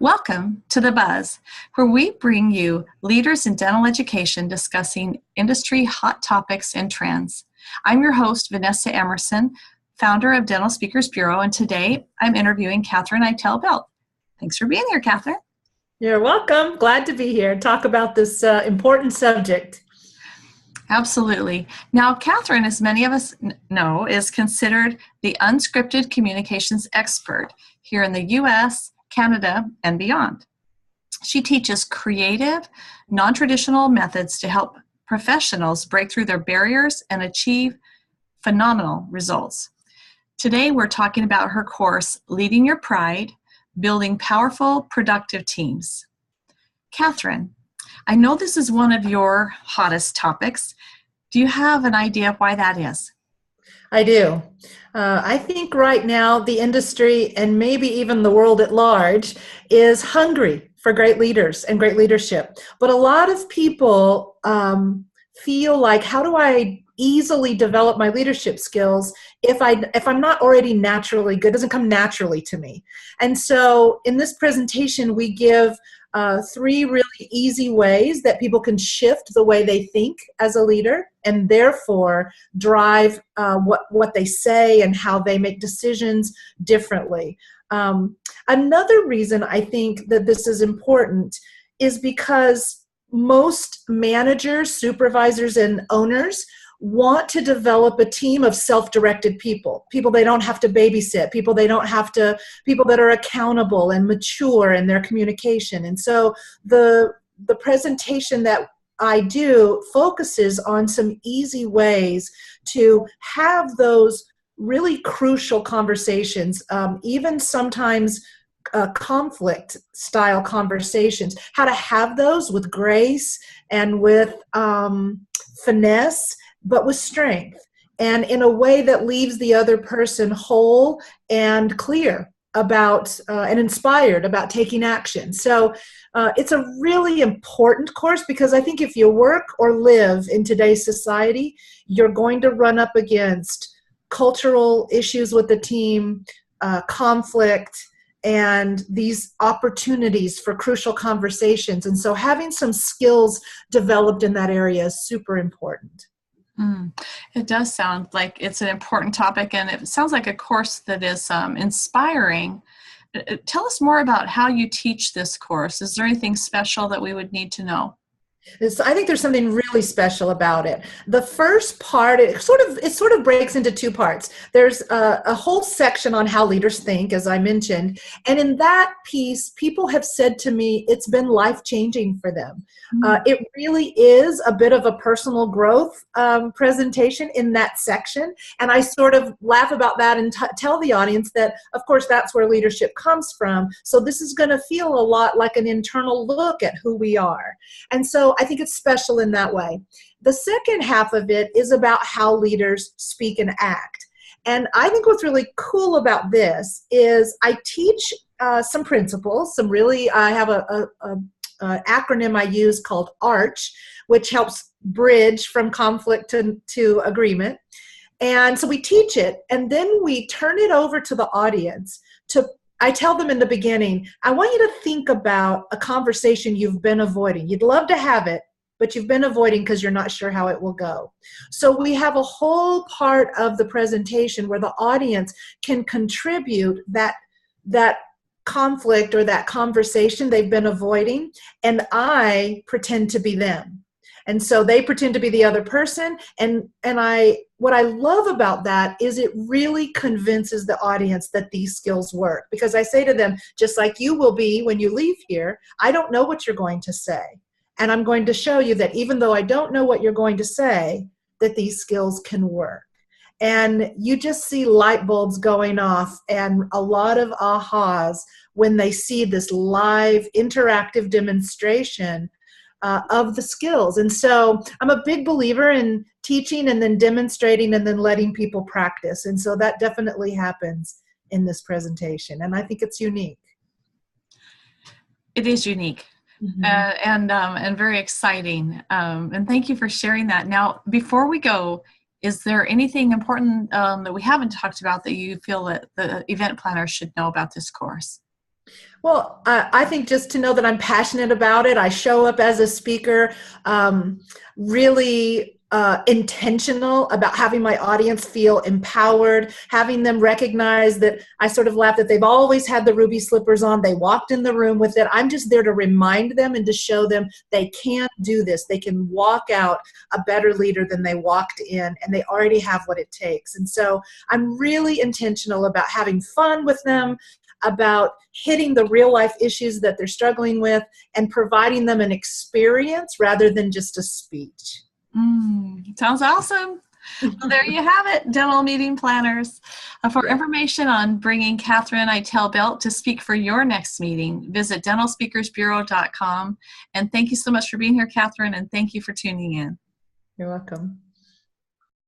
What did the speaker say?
Welcome to The Buzz, where we bring you leaders in dental education discussing industry hot topics and trends. I'm your host, Vanessa Emerson, founder of Dental Speakers Bureau, and today I'm interviewing Katherine Eitel Belt. Thanks for being here, Katherine. You're welcome. Glad to be here. Talk about this important subject. Absolutely. Now, Katherine, as many of us know, is considered the unscripted communications expert here in the U.S., Canada, and beyond. She teaches creative, non-traditional methods to help professionals break through their barriers and achieve phenomenal results. Today, we're talking about her course, Leading Your Pride, Building Powerful, Productive Teams. Katherine, I know this is one of your hottest topics. Do you have an idea of why that is? I do. I think right now the industry and maybe even the world at large is hungry for great leaders and great leadership. But a lot of people feel like, how do I easily develop my leadership skills if I'm not already naturally good? It doesn't come naturally to me. And so in this presentation, we give 3 really easy ways that people can shift the way they think as a leader and therefore drive what they say and how they make decisions differently. Another reason I think that this is important is because most managers, supervisors, and owners want to develop a team of self-directed people they don't have to babysit, people that are accountable and mature in their communication. And so the presentation that I do focuses on some easy ways to have those really crucial conversations, even sometimes conflict style conversations, how to have those with grace and with finesse, but with strength, and in a way that leaves the other person whole and clear about and inspired about taking action. So it's a really important course because I think if you work or live in today's society, you're going to run up against cultural issues with the team, conflict, and these opportunities for crucial conversations. And so having some skills developed in that area is super important. It does sound like it's an important topic, and it sounds like a course that is inspiring. Tell us more about how you teach this course. Is there anything special that we would need to know? I think there's something really special about it. The first part, it sort of breaks into 2 parts. There's a whole section on how leaders think, as I mentioned, and in that piece, people have said to me it's been life-changing for them. It really is a bit of a personal growth presentation in that section, and I sort of laugh about that and tell the audience that, of course, that's where leadership comes from. So this is going to feel a lot like an internal look at who we are. And so I think it's special in that way. The second half of it is about how leaders speak and act. And I think what's really cool about this is I teach some principles, I have a acronym I use called ARCH, which helps bridge from conflict to agreement. And so we teach it, and then we turn it over to the audience I tell them in the beginning, I want you to think about a conversation you've been avoiding. You'd love to have it, but you've been avoiding because you're not sure how it will go. So we have a whole part of the presentation where the audience can contribute that conflict or that conversation they've been avoiding, and I pretend to be them. And so they pretend to be the other person, and what I love about that is it really convinces the audience that these skills work, because I say to them, just like you will be when you leave here, I don't know what you're going to say, and I'm going to show you that even though I don't know what you're going to say, that these skills can work. And you just see light bulbs going off and a lot of ahas when they see this live interactive demonstration of the skills. And so I'm a big believer in teaching and then demonstrating and then letting people practice. And so that definitely happens in this presentation. And I think it's unique. It is unique. And very exciting. And thank you for sharing that. Now, before we go, is there anything important that we haven't talked about that you feel that the event planners should know about this course? Well, I think just to know that I'm passionate about it, I show up as a speaker, really intentional about having my audience feel empowered, having them recognize that I sort of laugh that they've always had the ruby slippers on. They walked in the room with it. I'm just there to remind them and to show them they can do this. They can walk out a better leader than they walked in, and they already have what it takes. And so I'm really intentional about having fun with them, about hitting the real life issues that they're struggling with, and providing them an experience rather than just a speech. Sounds awesome. Well, there you have it, dental meeting planners. For information on bringing Katherine Eitel Belt to speak for your next meeting, visit dentalspeakersbureau.com. And thank you so much for being here, Katherine, and thank you for tuning in. You're welcome.